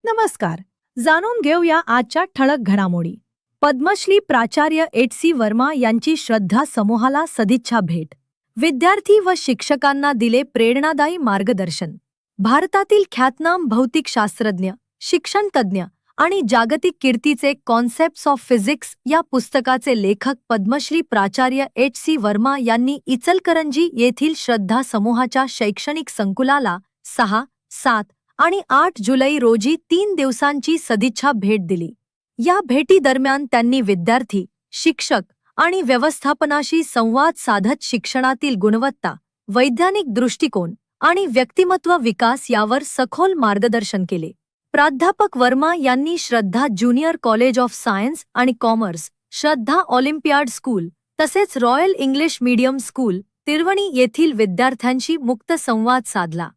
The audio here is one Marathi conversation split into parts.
नमस्कार. जाणून घेऊया आजच्या ठळक घडामोडी. पद्मश्री प्राचार्य एच.सी. वर्मा यांची श्रद्धा समूहाला सदिच्छा भेट. विद्यार्थी व शिक्षकांना दिले प्रेरणादायी मार्गदर्शन. भारतातील ख्यातनाम भौतिकशास्त्रज्ञ, शिक्षणतज्ज्ञ आणि जागतिक कीर्तीचे कॉन्सेप्ट्स ऑफ फिजिक्स या पुस्तकाचे लेखक पद्मश्री प्राचार्य एच.सी. वर्मा यांनी इचलकरंजी येथील श्रद्धा समूहाच्या शैक्षणिक संकुलाला 6, 7 आणि 8 जुलै रोजी 3 दिवसांची सदिच्छा भेट दिली. या भेटीदरम्यान त्यांनी विद्यार्थी, शिक्षक आणि व्यवस्थापनाशी संवाद साधत शिक्षणातील गुणवत्ता, वैज्ञानिक दृष्टिकोन आणि व्यक्तिमत्व विकास यावर सखोल मार्गदर्शन केले. प्राध्यापक वर्मा यांनी श्रद्धा ज्युनियर कॉलेज ऑफ सायन्स आणि कॉमर्स, श्रद्धा ऑलिम्पियाड स्कूल तसेच रॉयल इंग्लिश मीडियम स्कूल, तिरवणी येथील विद्यार्थ्यांशी मुक्त संवाद साधला.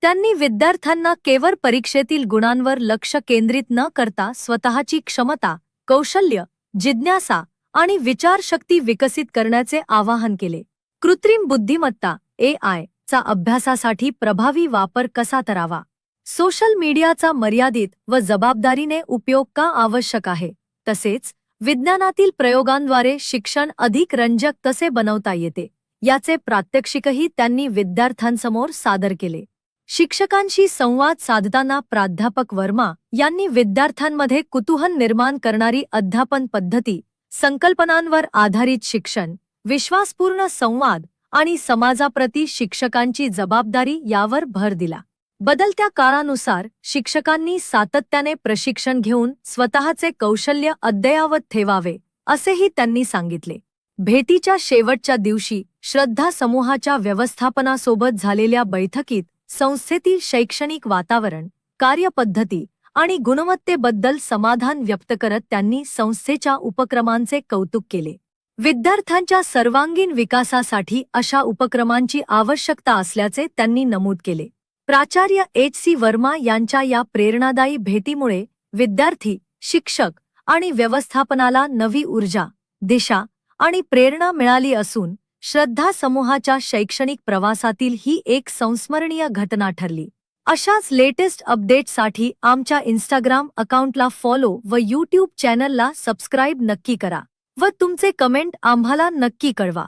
त्यांनी विद्यार्थ्यांना केवळ परीक्षेतील गुणांवर लक्ष केंद्रित न करता स्वतःची क्षमता, कौशल्य, जिज्ञासा आणि विचारशक्ती विकसित करण्याचे आवाहन केले. कृत्रिम बुद्धिमत्ता (AI) चा अभ्यासासाठी प्रभावी वापर कसा करावा? सोशल मीडियाचा मर्यादित व जबाबदारीने उपयोग का आवश्यक आहे? तसेच विज्ञानातील प्रयोगांद्वारे शिक्षण अधिक रंजक कसे बनवता येते याचे प्रात्यक्षिकही त्यांनी विद्यार्थ्यांसमोर सादर केले. शिक्षकांशी संवाद साधताना प्राध्यापक वर्मा यांनी विद्यार्थ्यांमध्ये कुतूहल निर्माण करणारी अध्यापन पद्धती, संकल्पनांवर आधारित शिक्षण, विश्वासपूर्ण संवाद आणि समाजाप्रती शिक्षकांची जबाबदारी यावर भर दिला. बदलत्या काळानुसार शिक्षकांनी सातत्याने प्रशिक्षण घेऊन स्वतःचे कौशल्य अद्ययावत ठेवावे, असेही त्यांनी सांगितले. भेटीच्या शेवटच्या दिवशी श्रद्धा समूहाच्या व्यवस्थापनासोबत झालेल्या बैठकीत संस्थेतील शैक्षणिक वातावरण, कार्यपद्धती आणि गुणवत्तेबद्दल समाधान व्यक्त करत त्यांनी संस्थेच्या उपक्रमांचे कौतुक केले. विद्यार्थ्यांच्या सर्वांगीण विकासासाठी अशा उपक्रमांची आवश्यकता असल्याचे त्यांनी नमूद केले. प्राचार्य एच.सी. वर्मा यांच्या या प्रेरणादायी भेटीमुळे विद्यार्थी, शिक्षक आणि व्यवस्थापनाला नवी ऊर्जा, दिशा आणि प्रेरणा मिळाली असून श्रद्धा समूहाच्या शैक्षणिक प्रवासातील ही एक संस्मरणीय घटना ठरली. अशाच लेटेस्ट अपडेट्ससाठी आमच्या इंस्टाग्राम अकाउंटला फॉलो व यूट्यूब चॅनलला सबस्क्राईब नक्की करा व तुमचे कमेंट आम्हाला नक्की कळवा.